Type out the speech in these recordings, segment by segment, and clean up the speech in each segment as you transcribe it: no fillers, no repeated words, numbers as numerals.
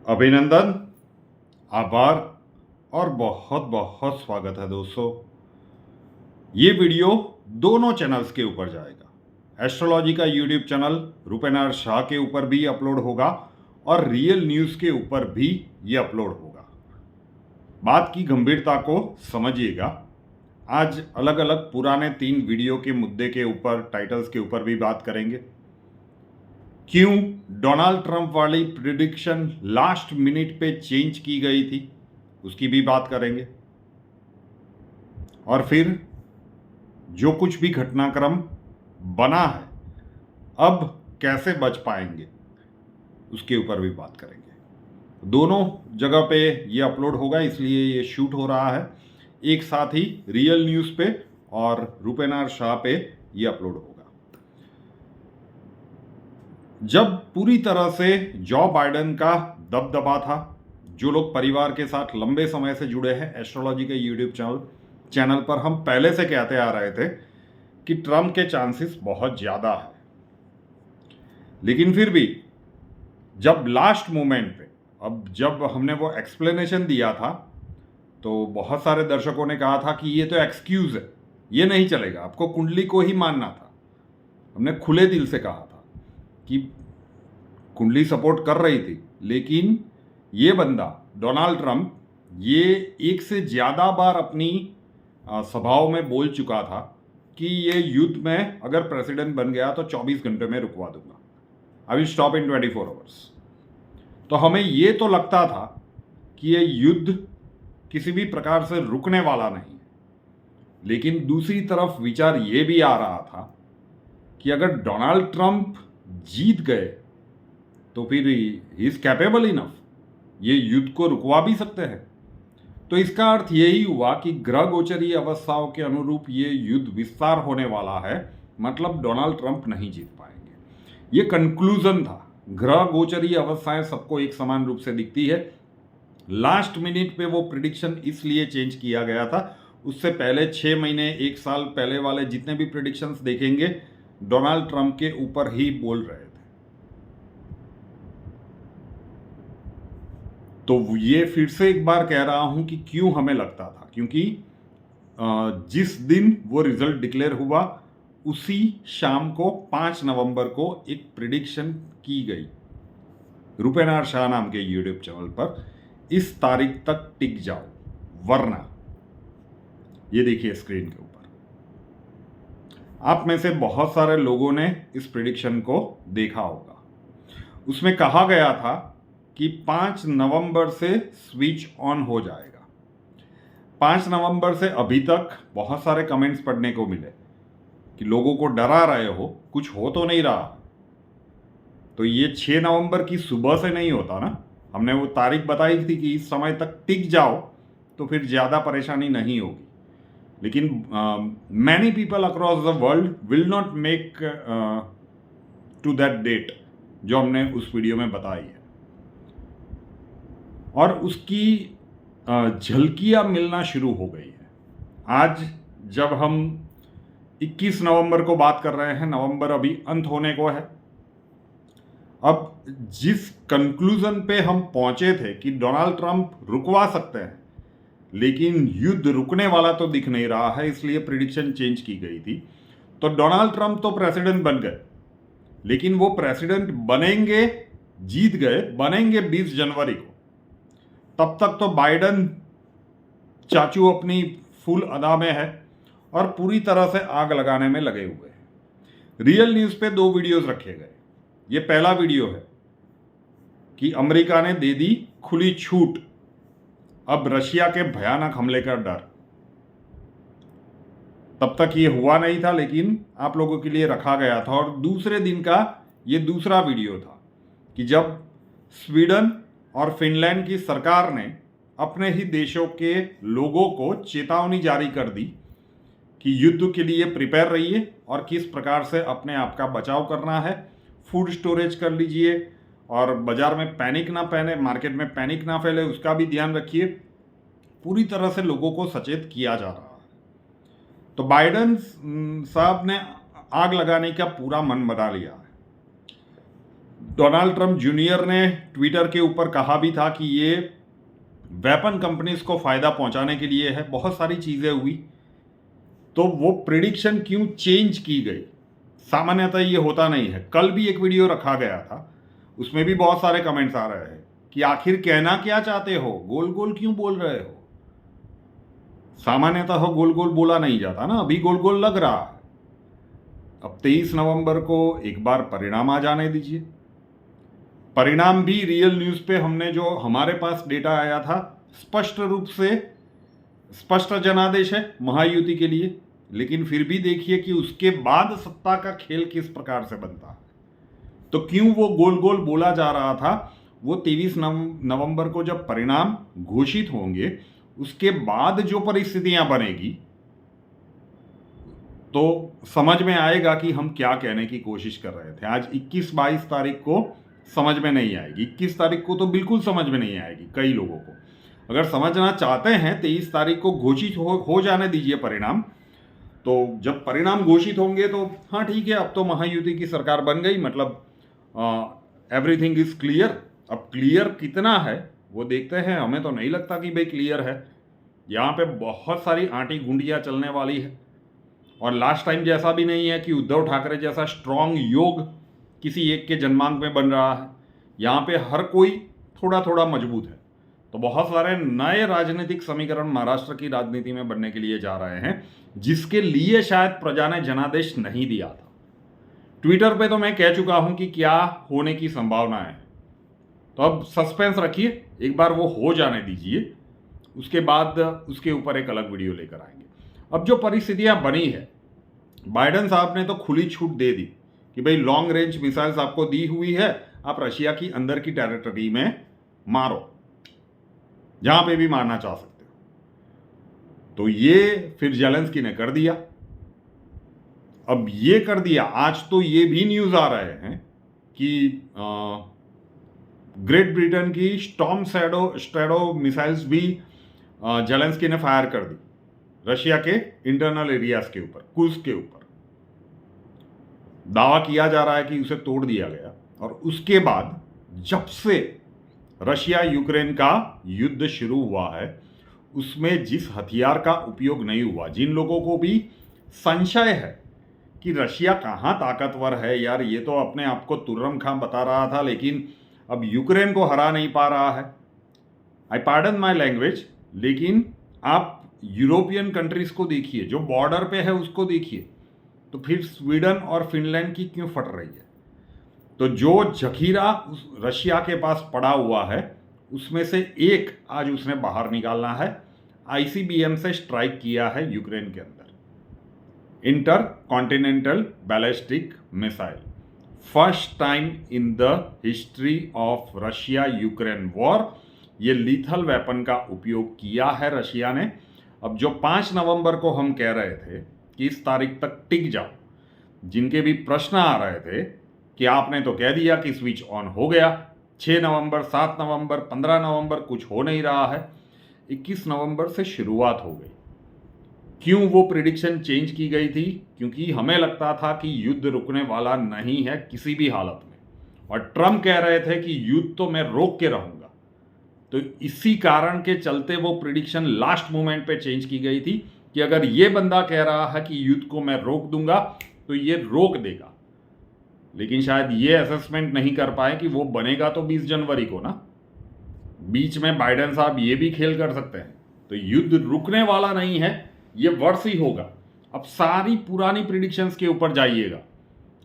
अभिनंदन, आभार और बहुत बहुत स्वागत है दोस्तों। ये वीडियो दोनों चैनल्स के ऊपर जाएगा। एस्ट्रोलॉजी का यूट्यूब चैनल रूपेनार शाह के ऊपर भी अपलोड होगा और रियल न्यूज़ के ऊपर भी ये अपलोड होगा। बात की गंभीरता को समझिएगा। आज अलग अलग पुराने 3 वीडियो के मुद्दे के ऊपर, टाइटल्स के ऊपर भी बात करेंगे। क्यों डोनाल्ड ट्रंप वाली प्रिडिक्शन लास्ट मिनट पे चेंज की गई थी, उसकी भी बात करेंगे। और फिर जो कुछ भी घटनाक्रम बना है, अब कैसे बच पाएंगे, उसके ऊपर भी बात करेंगे। दोनों जगह पे ये अपलोड होगा, इसलिए ये शूट हो रहा है एक साथ ही, रियल न्यूज़ पे और रूपेनार शाह पे ये अपलोड होगा। जब पूरी तरह से जो बाइडेन का दबदबा था, जो लोग परिवार के साथ लंबे समय से जुड़े हैं एस्ट्रोलॉजी के यूट्यूब चैनल पर, हम पहले से कहते आ रहे थे कि ट्रंप के चांसेस बहुत ज़्यादा है। लेकिन फिर भी जब लास्ट मोमेंट पे, अब जब हमने वो एक्सप्लेनेशन दिया था, तो बहुत सारे दर्शकों ने कहा था कि ये तो एक्सक्यूज़ है, ये नहीं चलेगा, आपको कुंडली को ही मानना था। हमने खुले दिल से कहा था कि कुंडली सपोर्ट कर रही थी, लेकिन ये बंदा डोनाल्ड ट्रंप ये एक से ज़्यादा बार अपनी सभाओं में बोल चुका था कि ये युद्ध में अगर प्रेसिडेंट बन गया तो 24 घंटे में रुकवा दूंगा, I will stop in 24 hours. तो हमें ये तो लगता था कि ये युद्ध किसी भी प्रकार से रुकने वाला नहीं है। लेकिन दूसरी तरफ विचार ये भी आ रहा था कि अगर डोनाल्ड ट्रंप जीत गए तो फिर ही इज कैपेबल इनफ, ये युद्ध को रुकवा भी सकते हैं। तो इसका अर्थ यही हुआ कि ग्रह गोचरीय अवस्थाओं के अनुरूप ये युद्ध विस्तार होने वाला है, मतलब डोनाल्ड ट्रंप नहीं जीत पाएंगे। ये कंक्लूजन था। ग्रह गोचरीय अवस्थाएं सबको एक समान रूप से दिखती है। लास्ट मिनट पे वो प्रिडिक्शन इसलिए चेंज किया गया था। उससे पहले 6 महीने 1 साल पहले वाले जितने भी प्रिडिक्शंस देखेंगे, डोनाल्ड ट्रंप के ऊपर ही बोल रहे थे। तो ये फिर से एक बार कह रहा हूं कि क्यों हमें लगता था, क्योंकि जिस दिन वो रिजल्ट डिक्लेयर हुआ उसी शाम को 5 नवंबर को एक प्रिडिक्शन की गई रूपेनार शाह नाम के यूट्यूब चैनल पर, इस तारीख तक टिक जाओ वरना। ये देखिए स्क्रीन के ऊपर, आप में से बहुत सारे लोगों ने इस प्रिडिक्शन को देखा होगा। उसमें कहा गया था कि 5 नवंबर से स्विच ऑन हो जाएगा। 5 नवंबर से अभी तक बहुत सारे कमेंट्स पढ़ने को मिले कि लोगों को डरा रहे हो, कुछ हो तो नहीं रहा। तो ये 6 नवंबर की सुबह से नहीं होता ना। हमने वो तारीख बताई थी कि इस समय तक टिक जाओ तो फिर ज़्यादा परेशानी नहीं होगी। लेकिन many people across the world will not make to that date जो हमने उस वीडियो में बताई है। और उसकी झलकियाँ मिलना शुरू हो गई है। आज जब हम 21 नवंबर को बात कर रहे हैं, नवंबर अभी अंत होने को है। अब जिस कंक्लूजन पे हम पहुंचे थे कि डोनाल्ड ट्रंप रुकवा सकते हैं, लेकिन युद्ध रुकने वाला तो दिख नहीं रहा है, इसलिए प्रिडिक्शन चेंज की गई थी। तो डोनाल्ड ट्रंप तो प्रेसिडेंट बन गए, लेकिन वो प्रेसिडेंट बनेंगे, जीत गए, बनेंगे 20 जनवरी को। तब तक तो बाइडेन चाचू अपनी फुल अदा में है और पूरी तरह से आग लगाने में लगे हुए हैं। रियल न्यूज़ पे 2 वीडियोस रखे गए। ये पहला वीडियो है कि अमेरिका ने दे दी खुली छूट, अब रशिया के भयानक हमले का डर। तब तक ये हुआ नहीं था, लेकिन आप लोगों के लिए रखा गया था। और दूसरे दिन का ये दूसरा वीडियो था कि जब स्वीडन और फिनलैंड की सरकार ने अपने ही देशों के लोगों को चेतावनी जारी कर दी कि युद्ध के लिए प्रिपेयर रहिए और किस प्रकार से अपने आप का बचाव करना है। फूड स्टोरेज कर लीजिए और बाजार में पैनिक ना पहने, मार्केट में पैनिक ना फैले, उसका भी ध्यान रखिए। पूरी तरह से लोगों को सचेत किया जा रहा है। तो बाइडेन साहब ने आग लगाने का पूरा मन बना लिया है। डोनाल्ड ट्रंप जूनियर ने ट्विटर के ऊपर कहा भी था कि ये वेपन कंपनीज को फायदा पहुंचाने के लिए है। बहुत सारी चीजें हुई, तो वो प्रिडिक्शन क्यों चेंज की गई? सामान्यतः ये होता नहीं है। कल भी एक वीडियो रखा गया था, उसमें भी बहुत सारे कमेंट्स आ रहे हैं कि आखिर कहना क्या चाहते हो, गोल गोल क्यों बोल रहे हो? सामान्यतः गोल गोल बोला नहीं जाता ना, अभी गोल गोल लग रहा है। अब 23 नवंबर को एक बार परिणाम आ जाने दीजिए। परिणाम भी रियल न्यूज पे हमने जो हमारे पास डेटा आया था, स्पष्ट रूप से स्पष्ट जनादेश है महायुति के लिए। लेकिन फिर भी देखिए कि उसके बाद सत्ता का खेल किस प्रकार से बनता है। तो क्यों वो गोल गोल बोला जा रहा था? वो 23 नवंबर को जब परिणाम घोषित होंगे, उसके बाद जो परिस्थितियां बनेगी, तो समझ में आएगा कि हम क्या कहने की कोशिश कर रहे थे। आज 21-22 तारीख को समझ में नहीं आएगी, 21 तारीख को तो बिल्कुल समझ में नहीं आएगी कई लोगों को। अगर समझना चाहते हैं 23 तारीख को घोषित हो जाने दीजिए परिणाम। तो जब परिणाम घोषित होंगे तो हाँ ठीक है, अब तो महायुति की सरकार बन गई, मतलब एवरीथिंग इज क्लियर। अब क्लियर कितना है वो देखते हैं। हमें तो नहीं लगता कि भाई क्लियर है। यहाँ पे बहुत सारी आंटी गुंडियाँ चलने वाली है, और लास्ट टाइम जैसा भी नहीं है कि उद्धव ठाकरे जैसा स्ट्रांग योग किसी एक के जन्मांक में बन रहा है। यहाँ पे हर कोई थोड़ा थोड़ा मजबूत है। तो बहुत सारे नए राजनीतिक समीकरण महाराष्ट्र की राजनीति में बनने के लिए जा रहे हैं, जिसके लिए शायद प्रजा ने जनादेश नहीं दिया था। ट्विटर पे तो मैं कह चुका हूं कि क्या होने की संभावना है। तो अब सस्पेंस रखिए, एक बार वो हो जाने दीजिए, उसके बाद उसके ऊपर एक अलग वीडियो लेकर आएंगे। अब जो परिस्थितियां बनी है, बाइडेन साहब ने तो खुली छूट दे दी कि भाई लॉन्ग रेंज मिसाइल्स आपको दी हुई है, आप रशिया की अंदर की टेरिटरी में मारो, जहां पे भी मारना चाह सकते हो। तो ये फिर जेलेंस्की ने कर दिया। अब ये कर दिया, आज तो ये भी न्यूज आ रहे हैं कि ग्रेट ब्रिटेन की स्टॉर्म शैडो मिसाइल्स भी जेलेंस्की ने फायर कर दी रशिया के इंटरनल एरियाज के ऊपर, कुर्स्क के ऊपर। दावा किया जा रहा है कि उसे तोड़ दिया गया। और उसके बाद जब से रशिया यूक्रेन का युद्ध शुरू हुआ है, उसमें जिस हथियार का उपयोग नहीं हुआ, जिन लोगों को भी संशय है कि रशिया कहाँ ताकतवर है, यार ये तो अपने आप को तुर्रम खां बता रहा था, लेकिन अब यूक्रेन को हरा नहीं पा रहा है। आई पार्डन माई लैंग्वेज, लेकिन आप यूरोपियन कंट्रीज को देखिए, जो बॉर्डर पे है उसको देखिए, तो फिर स्वीडन और फिनलैंड की क्यों फट रही है? तो जो जखीरा रशिया के पास पड़ा हुआ है, उसमें से एक आज उसने बाहर निकालना है। आईसीबीएम से स्ट्राइक किया है यूक्रेन के अंदर, inter continental ballistic missile. First time in the history of Russia Ukraine war ये लीथल वेपन का उपयोग किया है रशिया ने। अब जो 5 नवंबर को हम कह रहे थे कि इस तारीख तक टिक जाओ, जिनके भी प्रश्न आ रहे थे कि आपने तो कह दिया कि स्विच ऑन हो गया, 6 नवंबर, 7 नवंबर, 15 नवंबर कुछ हो नहीं रहा है, 21 नवंबर से शुरुआत हो गई। क्यों वो प्रिडिक्शन चेंज की गई थी? क्योंकि हमें लगता था कि युद्ध रुकने वाला नहीं है किसी भी हालत में, और ट्रम्प कह रहे थे कि युद्ध तो मैं रोक के रहूंगा। तो इसी कारण के चलते वो प्रिडिक्शन लास्ट मोमेंट पे चेंज की गई थी कि अगर ये बंदा कह रहा है कि युद्ध को मैं रोक दूंगा तो ये रोक देगा। लेकिन शायद ये असेसमेंट नहीं कर पाए कि वो बनेगा तो 20 जनवरी को ना। बीच में बाइडेन साहब ये भी खेल कर सकते हैं। तो युद्ध रुकने वाला नहीं है, ये वर्ष ही होगा। अब सारी पुरानी प्रिडिक्शंस के ऊपर जाइएगा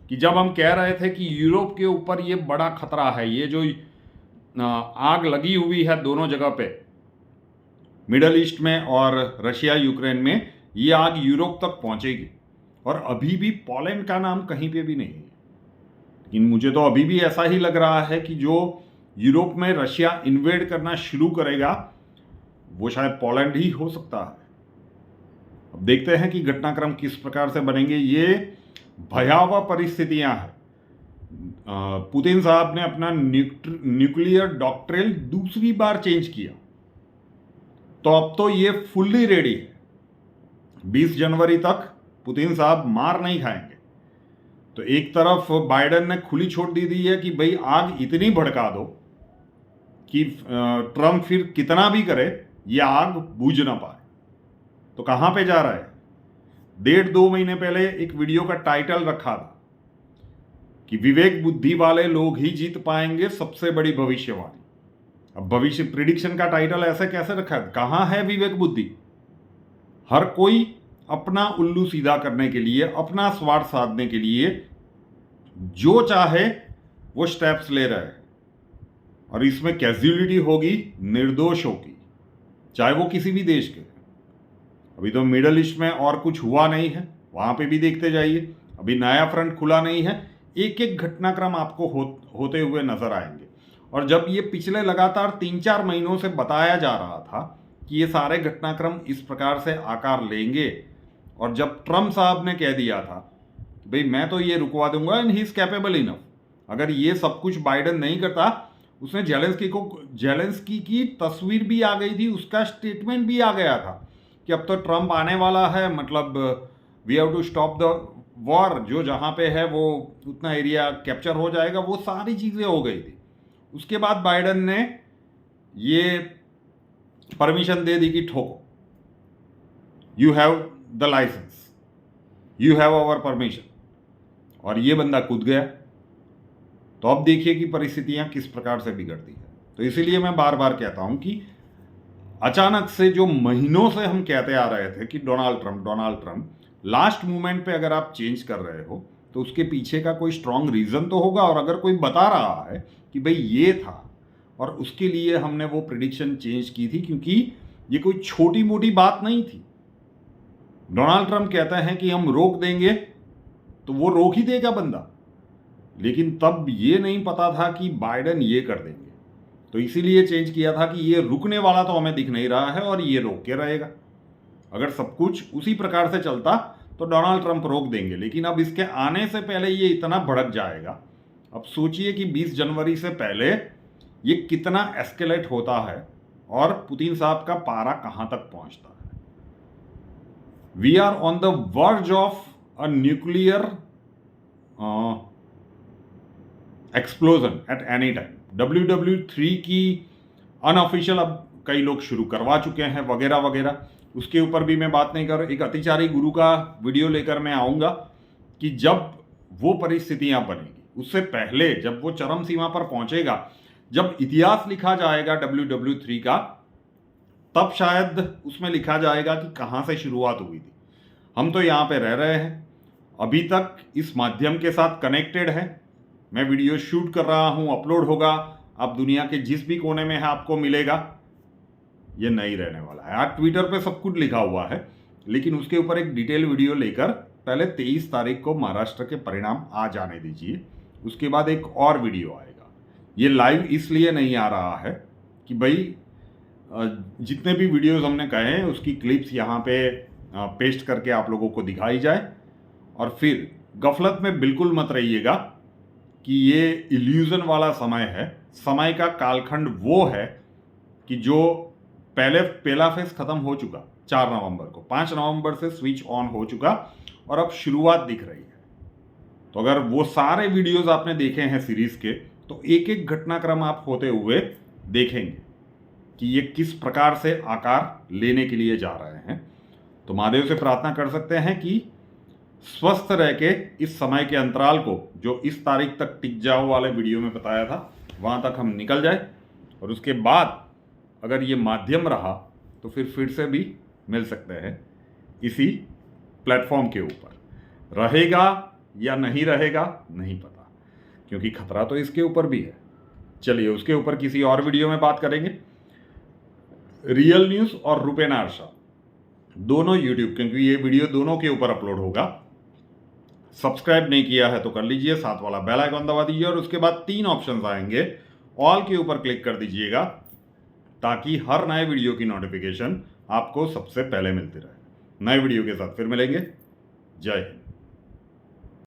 कि जब हम कह रहे थे कि यूरोप के ऊपर ये बड़ा खतरा है, ये जो आग लगी हुई है दोनों जगह पे, मिडल ईस्ट में और रशिया यूक्रेन में, ये आग यूरोप तक पहुंचेगी। और अभी भी पोलैंड का नाम कहीं पे भी नहीं है। लेकिन मुझे तो अभी भी ऐसा ही लग रहा है कि जो यूरोप में रशिया इन्वेड करना शुरू करेगा वो शायद पोलैंड ही हो सकता है। अब देखते हैं कि घटनाक्रम किस प्रकार से बनेंगे। ये भयावह परिस्थितियां हैं। पुतिन साहब ने अपना न्यूक्लियर डॉक्ट्रिन दूसरी बार चेंज किया, तो अब तो ये फुल्ली रेडी है। 20 जनवरी तक पुतिन साहब मार नहीं खाएंगे। तो एक तरफ बाइडेन ने खुली छूट दे दी है कि भाई आग इतनी भड़का दो कि ट्रम्प फिर कितना भी करे ये आग बुझ ना पाए। तो कहां पे जा रहा है? 1.5-2 महीने पहले एक वीडियो का टाइटल रखा था कि विवेक बुद्धि वाले लोग ही जीत पाएंगे सबसे बड़ी भविष्यवाणी। अब भविष्य प्रिडिक्शन का टाइटल ऐसे कैसे रखा है? कहां है विवेक बुद्धि? हर कोई अपना उल्लू सीधा करने के लिए, अपना स्वार्थ साधने के लिए जो चाहे वो स्टेप्स ले रहा है, और इसमें कैजुअलिटी होगी निर्दोषों की, चाहे वो किसी भी देश के। अभी तो मिडल ईस्ट में और कुछ हुआ नहीं है, वहां पे भी देखते जाइए, अभी नया फ्रंट खुला नहीं है। एक एक घटनाक्रम आपको होते हुए नजर आएंगे। और जब ये पिछले लगातार 3-4 महीनों से बताया जा रहा था कि ये सारे घटनाक्रम इस प्रकार से आकार लेंगे, और जब ट्रम्प साहब ने कह दिया था भाई मैं तो ये रुकवा दूंगा and he is capable enough, अगर ये सब कुछ बाइडेन नहीं करता, उसने जेलेंस्की की तस्वीर भी आ गई थी, उसका स्टेटमेंट भी आ गया था कि अब तो ट्रम्प आने वाला है, मतलब we have to stop the war, जो जहां पे है वो उतना एरिया कैप्चर हो जाएगा, वो सारी चीजें हो गई थी। उसके बाद बाइडेन ने ये परमिशन दे दी कि ठोको, you have the licence, you have our permission, और ये बंदा कूद गया। तो अब देखिए कि परिस्थितियां किस प्रकार से बिगड़ती है। तो इसीलिए मैं बार बार कहता हूं कि अचानक से जो महीनों से हम कहते आ रहे थे कि डोनाल्ड ट्रंप, लास्ट मोमेंट पे अगर आप चेंज कर रहे हो तो उसके पीछे का कोई स्ट्रांग रीजन तो होगा, और अगर कोई बता रहा है कि भाई ये था और उसके लिए हमने वो प्रिडिक्शन चेंज की थी, क्योंकि ये कोई छोटी मोटी बात नहीं थी। डोनाल्ड ट्रंप कहते हैं कि हम रोक देंगे, तो वो रोक ही देगा बंदा, लेकिन तब ये नहीं पता था कि बाइडेन ये कर देंगे। तो इसीलिए चेंज किया था कि ये रुकने वाला तो हमें दिख नहीं रहा है और ये रोक के रहेगा। अगर सब कुछ उसी प्रकार से चलता तो डोनाल्ड ट्रंप रोक देंगे, लेकिन अब इसके आने से पहले ये इतना भड़क जाएगा। अब सोचिए कि 20 जनवरी से पहले ये कितना एस्केलेट होता है और पुतिन साहब का पारा कहां तक पहुंचता है। We are on the verge of a nuclear explosion at any time. WW3 की अनऑफिशियल अब कई लोग शुरू करवा चुके हैं वगैरह वगैरह, उसके ऊपर भी मैं बात नहीं कर रहा। एक अतिचारी गुरु का वीडियो लेकर मैं आऊंगा कि जब वो परिस्थितियां बनेगी, उससे पहले जब वो चरम सीमा पर पहुंचेगा, जब इतिहास लिखा जाएगा WW3 का, तब शायद उसमें लिखा जाएगा कि कहां से शुरुआत हुई थी। हम तो यहां पे रह रहे हैं, अभी तक इस माध्यम के साथ कनेक्टेड है। मैं वीडियो शूट कर रहा हूं, अपलोड होगा, आप दुनिया के जिस भी कोने में है आपको मिलेगा। ये नहीं रहने वाला है। आज ट्विटर पे सब कुछ लिखा हुआ है, लेकिन उसके ऊपर एक डिटेल वीडियो लेकर पहले 23 तारीख को महाराष्ट्र के परिणाम आ जाने दीजिए, उसके बाद एक और वीडियो आएगा। ये लाइव इसलिए नहीं आ रहा है कि भाई जितने भी वीडियोस हमने कहे हैं उसकी क्लिप्स यहाँ पे पेस्ट करके आप लोगों को दिखाई जाए, और फिर गफलत में बिल्कुल मत रहिएगा कि ये इल्यूजन वाला समय है। समय का कालखंड वो है कि जो पहला फेज खत्म हो चुका 4 नवंबर को, 5 नवंबर से स्विच ऑन हो चुका और अब शुरुआत दिख रही है। तो अगर वो सारे वीडियोस आपने देखे हैं सीरीज के, तो एक एक घटनाक्रम आप होते हुए देखेंगे कि ये किस प्रकार से आकार लेने के लिए जा रहे हैं। तो महादेव से प्रार्थना कर सकते हैं कि स्वस्थ रह के इस समय के अंतराल को, जो इस तारीख तक टिक जाओ वाले वीडियो में बताया था, वहां तक हम निकल जाए, और उसके बाद अगर ये माध्यम रहा तो फिर से भी मिल सकते हैं इसी प्लेटफॉर्म के ऊपर। रहेगा या नहीं रहेगा नहीं पता, क्योंकि खतरा तो इसके ऊपर भी है। चलिए उसके ऊपर किसी और वीडियो में बात करेंगे। रियल न्यूज़ और रुपेन आरशा दोनों यूट्यूब, क्योंकि ये वीडियो दोनों के ऊपर अपलोड होगा। सब्सक्राइब नहीं किया है तो कर लीजिए, साथ वाला बेल आइकन दबा दीजिए, और उसके बाद 3 ऑप्शंस आएंगे, ऑल के ऊपर क्लिक कर दीजिएगा ताकि हर नए वीडियो की नोटिफिकेशन आपको सबसे पहले मिलती रहे। नए वीडियो के साथ फिर मिलेंगे। जय हिंद।